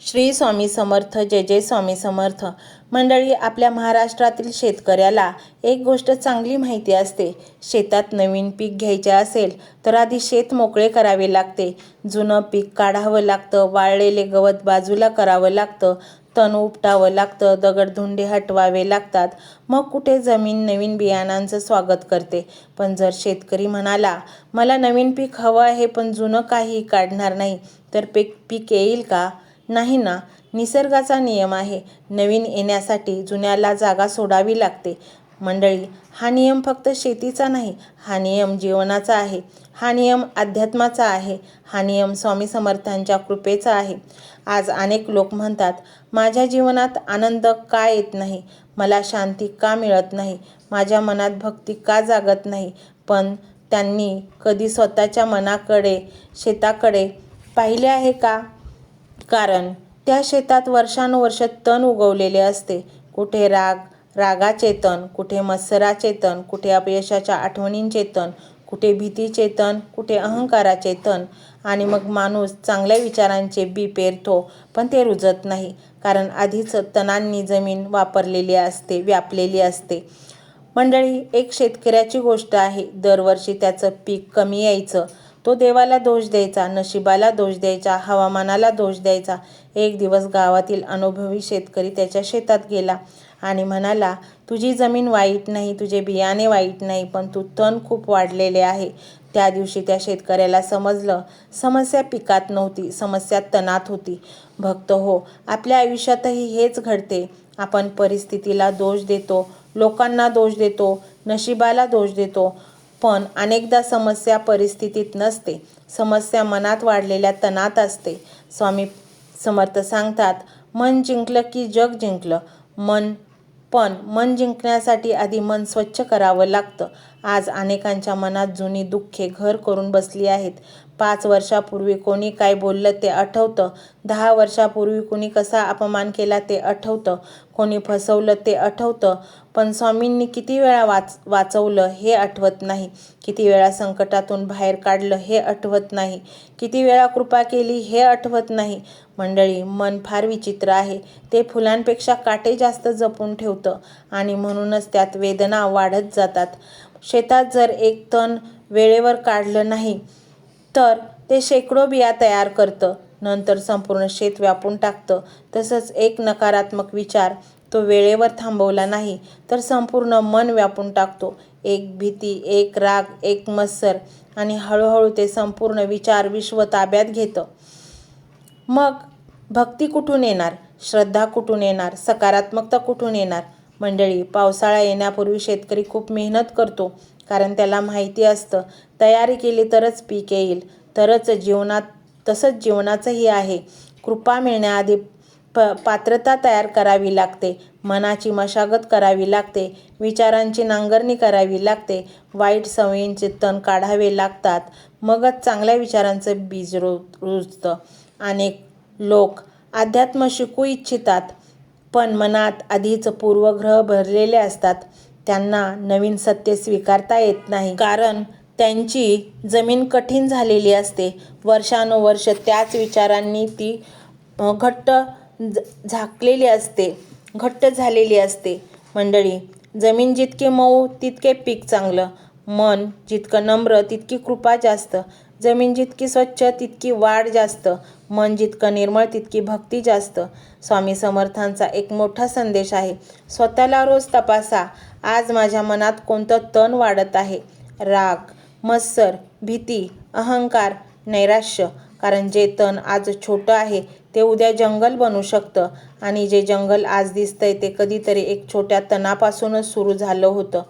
श्री स्वामी समर्थ. जय जय स्वामी समर्थ. मंडळी, आपल्या महाराष्ट्रातील शेतकऱ्याला एक गोष्ट चांगली माहिती असते. शेतात नवीन पीक घ्यायचे असेल तर आधी शेत मोकळे करावे लागते. जुनं पीक काढावं लागतं, वाळलेले गवत बाजूला करावं लागतं, तण उपटावं लागतं, दगडधुंडे हटवावे लागतात. मग कुठे जमीन नवीन बियाणांचं स्वागत करते. पण जर शेतकरी म्हणाला, मला नवीन पीक हवं आहे पण जुनं काही काढणार नाही, तर पीक येईल का? नाही ना. निसर्गाचा नियम आहे, नवीन येण्यासाठी जुन्याला जागा सोडावी लागते. मंडळी, हा नियम फक्त शेतीचा नाही, हा नियम जीवनाचा आहे, हा नियम अध्यात्माचा आहे, हा नियम स्वामी समर्थांच्या कृपेचा आहे. आज अनेक लोक म्हणतात, माझ्या जीवनात आनंद का येत नाही, मला शांती का मिळत नाही, माझ्या मनात भक्ती का जागत नाही. पण त्यांनी कधी स्वतःच्या मनाकडे, शेताकडे पाहिले आहे का? कारण त्या शेतात वर्षानुवर्ष तण उगवलेले असते. कुठे रागाचे तण, कुठे मत्सराचे तण, कुठे अपयशाच्या आठवणींचे तण, कुठे भीतीचे तण, कुठे अहंकाराचे तण. आणि मग माणूस चांगल्या विचारांचे बी पेरतो, पण ते रुजत नाही, कारण आधीच तणांनी जमीन व्यापलेली असते. मंडळी, एक शेतकऱ्याची गोष्ट आहे. दरवर्षी त्याचं पीक कमी यायचं. तो देवाला दोष द्यायचा, नशिबाला दोष द्यायचा, हवामानाला दोष द्यायचा. एक दिवस गावातील अनुभवी शेतकरी त्याच्या शेतात गेला आणि म्हणाला, तुझी जमीन वाईट नाही, तुझे बियाणे वाईट नाही, पण तण खूप वाढलेले आहे. त्या दिवशी त्या शेतकऱ्याला समजलं, समस्या पिकात नव्हती, समस्या तणात होती. भक्त हो, आपल्या आयुष्यातही हेच घडते. आपण परिस्थितीला दोष देतो, लोकांना दोष देतो, नशिबाला दोष देतो. पण अनेकदा समस्या परिस्थितीत नसते, समस्या मनात वाढलेल्या तणात असते. स्वामी समर्थ सांगतात, मन जिंकलं की जग जिंकलं. पण मन जिंकण्यासाठी आधी मन स्वच्छ करावं लागतं. आज अनेकांच्या मनात जुनी दुःखे घर करून बसली आहेत. 5 वर्षापूर्वी कोणी काय बोललं ते आठवतं, 10 वर्षापूर्वी कोणी कसा अपमान केला ते आठवतं, कोणी फसवलं ते आठवतं, पण स्वामींनी किती वेळा वाचवलं हे आठवत नाही, किती वेळा संकटातून बाहेर काढलं हे आठवत नाही, किती वेळा कृपा केली हे आठवत नाही. मंडळी, मन फार विचित्र आहे. ते फुलांपेक्षा काटे जास्त जपून ठेवतं आणि म्हणूनच त्यात वेदना वाढत जातात. शेतात जर एक तण वेळेवर काढलं नाही तर ते शेकडो बिया तयार करतं, नंतर संपूर्ण शेत व्यापून टाकतं. तसंच एक नकारात्मक विचार तो वेळेवर थांबवला नाही तर संपूर्ण मन व्यापून टाकतो. एक भीती, एक राग, एक मत्सर, आणि हळूहळू ते संपूर्ण विचार विश्व ताब्यात घेतं. मग भक्ती कुठून येणार? श्रद्धा कुठून येणार? सकारात्मकता कुठून येणार? मंडळी, पावसाळा येण्यापूर्वी शेतकरी खूप मेहनत करतो, कारण त्याला माहिती असतं, तयारी केली तरच पीक येईल. तसंच जीवनाचंही आहे. कृपा मिळण्याआधी पात्रता तयार करावी लागते, मनाची मशागत करावी लागते, विचारांची नांगरणी करावी लागते, वाईट सवयींचे तण काढावे लागतात, मगच चांगल्या विचारांचं बीज रुजतं. अनेक लोक अध्यात्म शिकू इच्छितात, पण मनात आधीच पूर्वग्रह भरलेले असतात. त्यांना नवीन सत्य स्वीकारता येत नाही, कारण त्यांची जमीन कठीण झालेली असते. वर्षानुवर्ष त्याच विचारांनी ती घट्ट झालेली असते. मंडळी, जमीन जितकी मऊ तितके पीक चांगलं, मन जितकं नम्र तितकी कृपा जास्त, जमीन जितकी स्वच्छ तितकी वाढ जास्त, मन जितकं निर्मळ तितकी भक्ती जास्त. स्वामी समर्थांचा एक मोठा संदेश आहे, स्वतःला रोज तपासा. आज माझ्या मनात कोणतं तण वाढत आहे? राग, मत्सर, भीती, अहंकार, नैराश्य. कारण जे तण आज छोटं आहे ते उद्या जंगल बनू शकतं, आणि जे जंगल आज दिसतंय ते कधीतरी एक छोट्या तणापासूनच सुरू झालं होतं.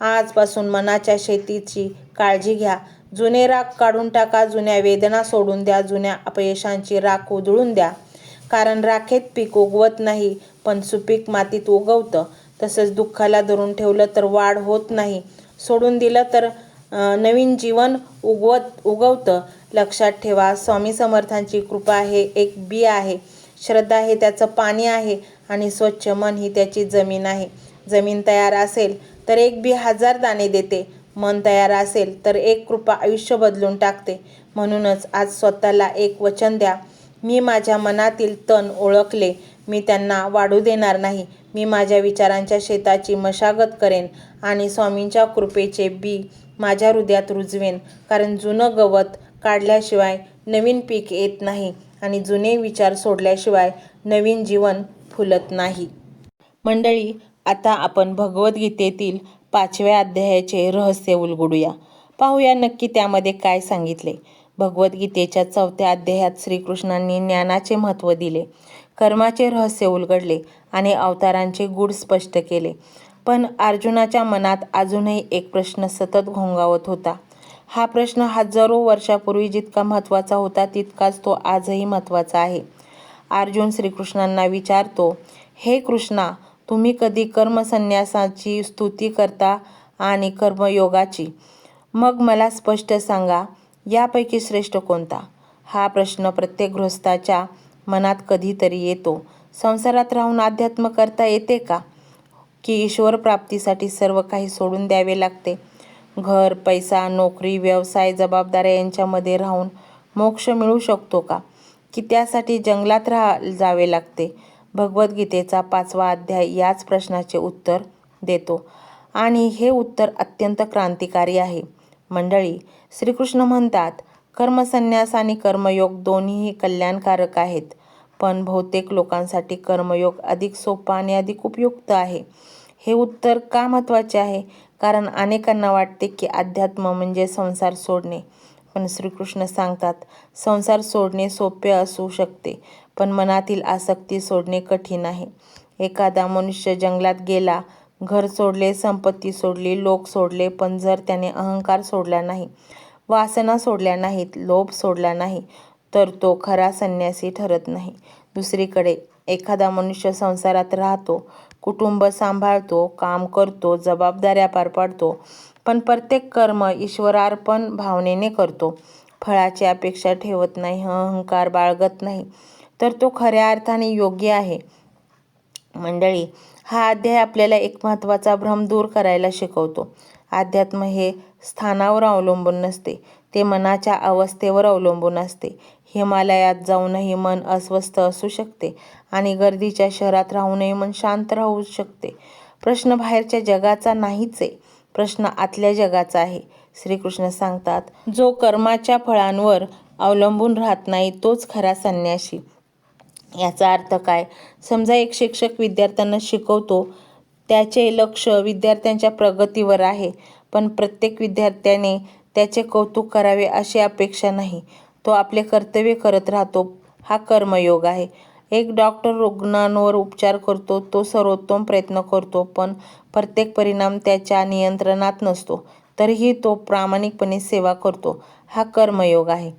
आजपासून मनाच्या शेतीची काळजी घ्या. जुने राग काढून टाका, जुन्या वेदना सोडून द्या, जुन्या अपयशांची राख उधळून द्या. कारण राखेत पीक उगवत नाही, पण सुपीक मातीत उगवतं. तसंच दुःखाला धरून ठेवलं तर वाढ होत नाही, सोडून दिलं तर नवीन जीवन उगवतं. लक्षात ठेवा, स्वामी समर्थांची कृपा हे एक बी आहे, श्रद्धा हे त्याचं पाणी आहे, आणि स्वच्छ मन ही त्याची जमीन आहे. जमीन तयार असेल तर एक बी 1000 दाणे देते, मन तयार असेल तर एक कृपा आयुष्य बदलून टाकते. म्हणूनच आज स्वतःला एक वचन द्या, मी माझ्या मनातील तण ओळखले. मी त्यांना वाढू देणार नाही. मी माझ्या विचारांच्या शेताची मशागत करेन आणि स्वामींच्या कृपेचे बी माझ्या हृदयात रुजवेन. कारण जुनं गवत काढल्याशिवाय नवीन पीक येत नाही आणि जुने विचार सोडल्याशिवाय नवीन जीवन फुलत नाही. मंडळी, आता आपण भगवद्गीतेतील 5व्या अध्यायाचे रहस्य उलगडूया. पाहूया नक्की त्यामध्ये काय सांगितले. भगवद्गीतेच्या 4थ्या अध्यायात श्रीकृष्णांनी ज्ञानाचे महत्त्व दिले, कर्माचे रहस्य उलगडले आणि अवतारांचे गूढ स्पष्ट केले. पण अर्जुनाच्या मनात अजूनही एक प्रश्न सतत घोंगावत होता. हा प्रश्न हजारो वर्षापूर्वी जितका महत्त्वाचा होता तितकाच तो आजही महत्त्वाचा आहे. अर्जुन श्रीकृष्णांना विचारतो, हे कृष्णा, तुम्ही कधी कर्मसन्यासाची स्तुती करता आणि कर्मयोगाची? मग मला स्पष्ट सांगा, यापैकी श्रेष्ठ कोणता? हा प्रश्न प्रत्येक गृहस्थाच्या मनात कधीतरी येतो. संसारात राहून अध्यात्म करता येते का? की ईश्वर प्राप्तीसाठी सर्व काही सोडून द्यावे लागते? घर, पैसा, नोकरी, व्यवसाय, जबाबदाऱ्या यांच्यामध्ये राहून मोक्ष मिळू शकतो का? की त्यासाठी जंगलात जावे लागते? भगवद्गीतेचा 5वा अध्याय याच प्रश्नाचे उत्तर देतो आणि हे उत्तर अत्यंत क्रांतिकारी आहे. मंडळी, श्रीकृष्ण म्हणतात, कर्मसन्यास आणि कर्मयोग दोन्हीही कल्याणकारक आहेत. पण बहुतेक लोकांसाठी कर्मयोग अधिक सोपा आणि अधिक उपयुक्त आहे. हे उत्तर का महत्त्वाचे आहे? कारण अनेकांना वाटते की अध्यात्म म्हणजे संसार सोडणे. पण श्रीकृष्ण सांगतात, संसार सोडणे सोपे असू शकते, पण मनातील आसक्ती सोडणे कठीण आहे. एखादा मनुष्य जंगलात गेला, घर सोडले, संपत्ती सोडली, लोक सोडले, पण जर त्याने अहंकार सोडला नाही, वासना सोडल्या नाहीत, लोभ सोडला नाही, तर तो खरा संन्यासी ठरत नाही. दुसरीकडे एखादा मनुष्य संसारात राहतो, कुटुंब सांभाळतो, काम करतो, जबाबदाऱ्या पार पाडतो, पण प्रत्येक कर्म ईश्वरार्पण भावनेने करतो, फळाची अपेक्षा ठेवत नाही, अहंकार बाळगत नाही, तर तो खऱ्या अर्थाने योग्य आहे. मंडळी, हा अध्याय आपल्याला एक महत्त्वाचा भ्रम दूर करायला शिकवतो. अध्यात्म हे स्थानावर अवलंबून नसते, ते मनाच्या अवस्थेवर अवलंबून असते. हिमालयात जाऊनही मन अस्वस्थ असू शकते आणि गर्दीच्या शहरात राहूनही मन शांत राहू शकते. प्रश्न बाहेरच्या जगाचा नाहीच आहे, प्रश्न आतल्या जगाचा आहे. श्रीकृष्ण सांगतात, जो कर्माच्या फळांवर अवलंबून राहत नाही तोच खरा संन्यासी. याचा अर्थ काय? समजा एक शिक्षक विद्यार्थ्यांना शिकवतो, त्याचे लक्ष विद्यार्थ्यांच्या प्रगतीवर आहे, पण प्रत्येक विद्यार्थ्याने त्याचे कौतुक करावे अशी अपेक्षा नाही. तो आपले कर्तव्य करत राहतो. हा कर्मयोग आहे. एक डॉक्टर रुग्णांवर उपचार करतो, तो सर्वोत्तम प्रयत्न करतो, पण प्रत्येक परिणाम त्याच्या नियंत्रणात नसतो. तरीही तो प्रामाणिकपणे सेवा करतो. हा कर्मयोग आहे.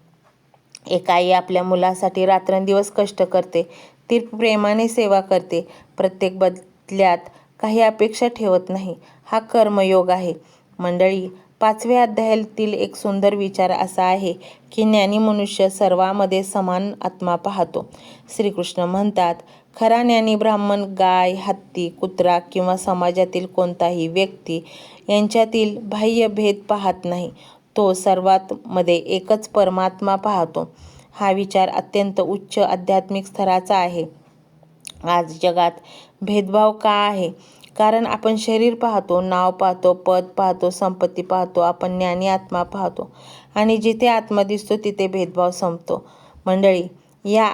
एक आई आपल्या मुलासाठी रात्रंदिवस कष्ट करते, ती प्रेमाने सेवा करते, प्रत्येक बदल्यात काही अपेक्षा ठेवत नाही. हा कर्मयोग आहे. मंडळी, 5व्या अध्यायातील एक सुंदर विचार असा आहे की ज्ञानी मनुष्य सर्वांमध्ये समान आत्मा पाहतो. श्रीकृष्ण म्हणतात, खरा ज्ञानी ब्राह्मण गाय, हत्ती, कुत्रा किंवा समाजातील कोणताही व्यक्ती यांच्यातील बाह्य भेद पाहत नाही. तो सर्वात मध्ये एकच परमात्मा पाहतो. हा विचार अत्यंत उच्च आध्यात्मिक स्तराचा आहे. आज जगात भेदभाव का आहे? कारण आपण शरीर पाहतो, नाव पाहतो, पद पाहतो, संपत्ती पाहतो. आपण ज्ञानी आत्मा पाहतो आणि जिथे आत्मा दिसतो तिथे भेदभाव संपतो. मंडळी, या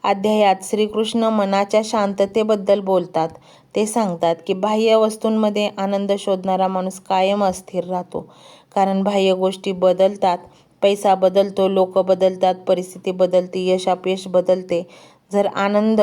अध्यायात श्रीकृष्ण मनाच्या शांततेबद्दल बोलतात. ते सांगतात की बाह्य वस्तूंमध्ये आनंद शोधणारा माणूस कायम अस्थिर राहतो. कारण बाह्य गोष्टी बदलतात, पैसा बदलतो, लोक बदलतात, परिस्थिती बदलते, यश अपयश बदलते. जर आनंद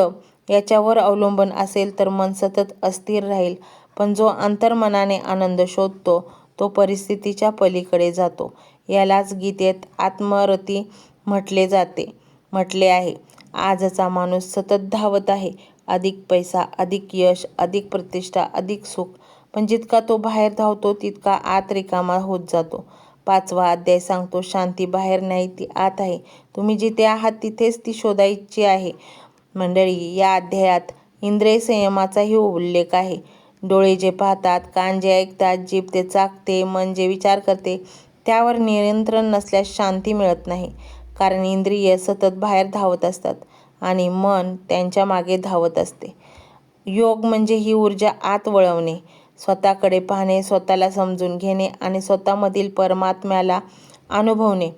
याच्यावर अवलंबून असेल तर मन सतत अस्थिर राहील. पण जो अंतर्मनाने आनंद शोधतो तो परिस्थितीच्या पलीकडे जातो. यालाच गीतेत आत्मरती म्हटले आहे. आजचा माणूस सतत धावत आहे, अधिक पैसा, अधिक यश, अधिक प्रतिष्ठा, अधिक सुख. पण जितका तो बाहेर धावतो तितका आत रिकामा होत जातो. 5वा अध्याय सांगतो, शांती बाहेर नाही, ती आत आहे. तुम्ही जिथे आहात तिथेच ती शोधायची आहे. मंडळी, या अध्यायात इंद्रिय संयमाचाही उल्लेख आहे. डोळे जे पाहतात, कान जे ऐकतात, जीभ ते चाखते, मन जे विचार करते, त्यावर नियंत्रण नसल्यास शांती मिळत नाही. कारण इंद्रिय सतत बाहेर धावत असतात आणि मन त्यांच्या मागे धावत असते. योग म्हणजे ही ऊर्जा आत वळवणे, स्वतःकडे पाहणे, स्वतःला समजून घेणे आणि स्वतःमधील परमात्म्याला अनुभवणे.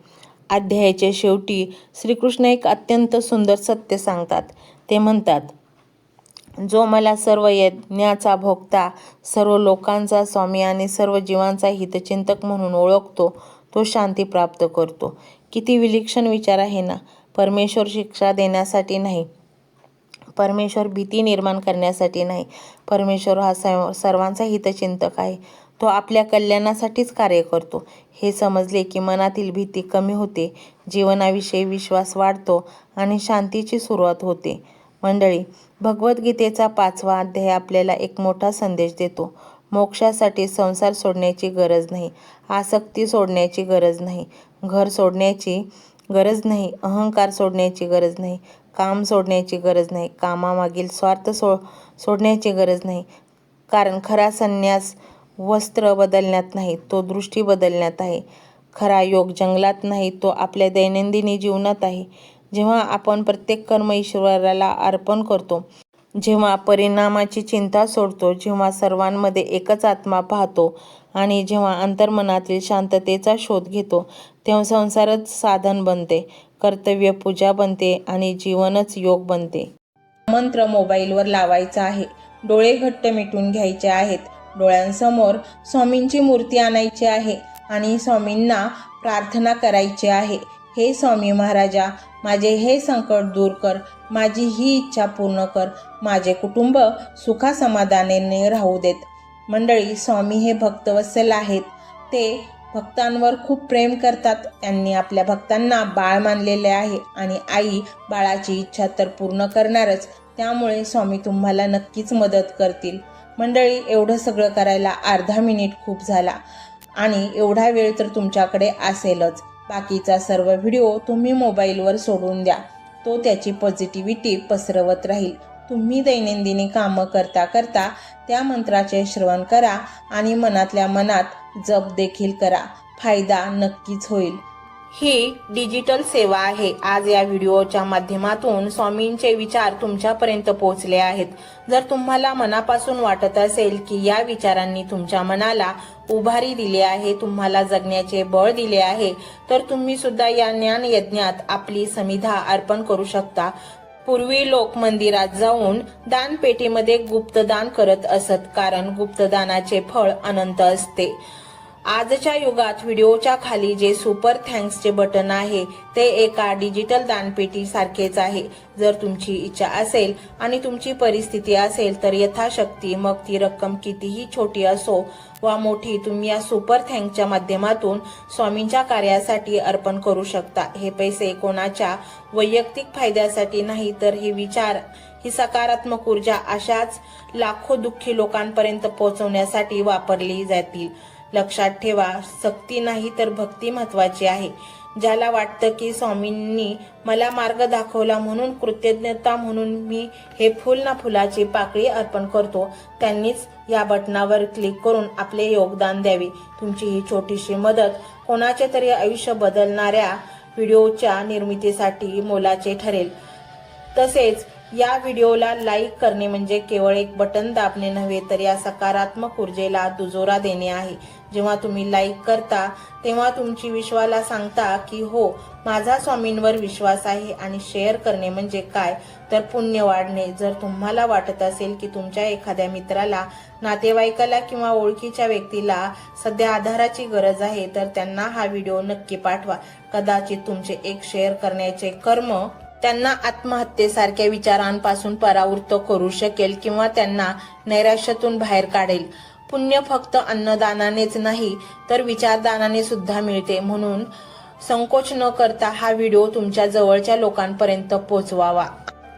अध्यायाच्या शेवटी श्रीकृष्ण एक अत्यंत सुंदर सत्य सांगतात. ते म्हणतात, जो मला सर्व यज्ञाचा भोक्ता, सर्व लोकांचा स्वामी आणि सर्व जीवांचा हितचिंतक म्हणून ओळखतो, तो शांती प्राप्त करतो. किती विलक्षण विचार आहे ना. परमेश्वर शिक्षा देण्यासाठी नाही, परमेश्वर भीती निर्माण करण्यासाठी नाही, परमेश्वर हा सर्वांचा हितचिंतक आहे. तो आपल्या कल्याणासाठीच कार्य करतो. हे समजले की मनातील भीती कमी होते, जीवनाविषयी विश्वास वाढतो आणि शांतीची सुरुवात होते. मंडळी, भगवद्गीतेचा 5वा अध्याय आपल्याला एक मोठा संदेश देतो. मोक्षासाठी संसार सोडण्याची गरज नाही, आसक्ती सोडण्याची गरज नाही, घर सोडण्याची गरज नाही, अहंकार सोडण्याची गरज नाही, काम सोडण्याची गरज नाही, कामामागील स्वार्थ सोडण्याची गरज नाही. कारण खरा संन्यास वस्त्र बदलण्यात नाही, तो दृष्टी बदलण्यात आहे. खरा योग जंगलात नाही, तो आपल्या दैनंदिन जीवनात आहे. जेव्हा आपण प्रत्येक कर्म ईश्वराला अर्पण करतो, जेव्हा परिणामाची चिंता सोडतो, जेव्हा सर्वांमध्ये एकच आत्मा पाहतो आणि जेव्हा अंतर्मनातील शांततेचा शोध घेतो, तेव्हा संसारच साधन बनते, कर्तव्य पूजा बनते आणि जीवनच योग बनते. मंत्र मोबाईलवर लावायचा आहे, डोळे घट्ट मिटून घ्यायचे आहेत, डोळ्यांसमोर स्वामींची मूर्ती आणायची आहे आणि स्वामींना प्रार्थना करायची आहे. हे स्वामी महाराजा, माझे हे संकट दूर कर, माझी ही इच्छा पूर्ण कर, माझे कुटुंब सुखासमाधानाने राहू देत. मंडळी, स्वामी हे भक्तवत्सल आहेत. ते भक्तांवर खूप प्रेम करतात. त्यांनी आपल्या भक्तांना बाळ मानलेले आहे आणि आई बाळाची इच्छा तर पूर्ण करणारच. त्यामुळे स्वामी तुम्हाला नक्कीच मदत करतील. मंडळी, एवढं सगळं करायला अर्धा मिनिट खूप झाला आणि एवढा वेळ तर तुमच्याकडे असेलच. बाकीचा सर्व व्हिडिओ तुम्ही मोबाईलवर सोडून द्या, तो त्याची पॉझिटिव्हिटी पसरवत राहील. तुम्ही दैनंदिनी कामं करता करता त्या मंत्राचे श्रवण करा आणि मनातल्या मनात जप देखील करा. फायदा नक्कीच होईल. ही डिजिटल सेवा आहे. आज या व्हिडिओच्या माध्यमातून स्वामींचे विचार तुमच्यापर्यंत पोहोचले आहेत. जर तुम्हाला मनापासून वाटत असेल की या विचारांनी तुमच्या मनाला उभारी दिली आहे, तुम्हाला जगण्याचे बळ दिले आहे, तर तुम्ही सुद्धा या ज्ञान यज्ञात आपली समिधा अर्पण करू शकता. पूर्वी लोक मंदिरात जाऊन दानपेटीमध्ये गुप्तदान करत असत, कारण गुप्तदानाचे फळ अनंत असते. आजच्या युगात व्हिडिओच्या खाली जे सुपर थँक्सचे बटन आहे ते एका डिजिटल दानपेटी सारखेच आहे. जर तुमची इच्छा असेल आणि तुमची परिस्थिती असेल तर यथाशक्ती, मग ती रक्कम कितीही छोटी असो वा मोठी, तुम्ही या सुपर थँक्सच्या माध्यमातून स्वामींच्या कार्यासाठी अर्पण करू शकता. हे पैसे कोणाच्या वैयक्तिक फायद्यासाठी नाही, तर हे विचार, ही सकारात्मक ऊर्जा अशाच लाखो दुःखी लोकांपर्यंत पोहोचवण्यासाठी वापरली जातील. लक्षात ठेवा, सक्ती नाही तर भक्ती महत्वाची आहे. ज्याला वाटतं की स्वामींनी मला मार्ग दाखवला म्हणून कृतज्ञता म्हणून मी हे फुल ना फुलाची पाकळी अर्पण करतो, त्यांनीच या बटनावर क्लिक करून आपले योगदान द्यावे. तुमची ही छोटीशी मदत कोणाचे तरी आयुष्य बदलणाऱ्या व्हिडिओच्या निर्मितीसाठी मोलाचे ठरेल. तसेच या व्हिडिओला लाईक करणे म्हणजे केवळ एक बटन दाबणे नव्हे, तर या सकारात्मक ऊर्जेला दुजोरा देणे आहे. जेव्हा तुम्ही लाईक करता तेव्हा तुमची विश्वाला सांगता की हो, माझा स्वामींवर विश्वास आहे. आणि शेअर करणे म्हणजे काय, तर पुण्य वाढणे. जर तुम्हाला वाटत असेल की तुमच्या एखाद्या मित्राला, नातेवाईकाला किंवा ओळखीच्या व्यक्तीला सध्या आधाराची गरज आहे, तर त्यांना हा व्हिडिओ नक्की पाठवा. कदाचित तुमचे एक शेअर करण्याचे कर्म त्यांना आत्महत्येसारख्या विचारांपासून परावृत्त करू शकेल किंवा त्यांना नैराश्यातून बाहेर काढेल. पुण्य फक्त अन्नदानानेच नाही तर विचारदानाने सुद्धा मिळते. म्हणून संकोच न करता हा व्हिडिओ तुमच्या जवळच्या लोकांपर्यंत पोहोचवावा.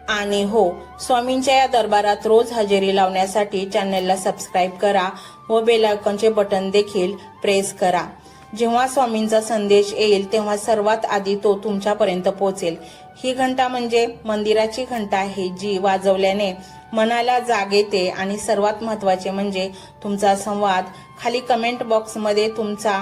आणि हो, स्वामींच्या या दरबारात रोज हजेरी लावण्यासाठी चॅनलला सबस्क्राईब करा व बेल आयकॉनचे बटन देखील प्रेस करा. जेव्हा स्वामींचा संदेश येईल तेव्हा सर्वात आधी तो तुमच्यापर्यंत पोहोचेल. ही घंटा म्हणजे मंदिराची घंटा आहे, जी वाजवल्याने मनाला जाग येते. आणि सर्वात महत्त्वाचे म्हणजे तुमचा संवाद. खाली कमेंट बॉक्समध्ये तुमचा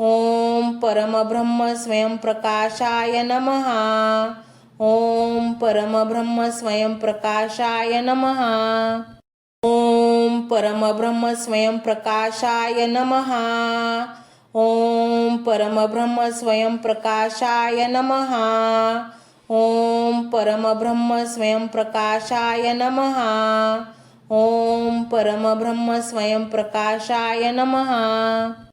ओम परमब्रह्म स्वयंप्रकाशाय नमः. ओम परमब्रह्म स्वयंप्रकाशाय नमः. ओम परमब्रह्म स्वयंप्रकाशाय नमः. ओम परमब्रह्म स्वयंप्रकाशाय नमः. ओम परमब्रह्म स्वयंप्रकाशाय नमः. ओम परमब्रह्म स्वयंप्रकाशाय नमः.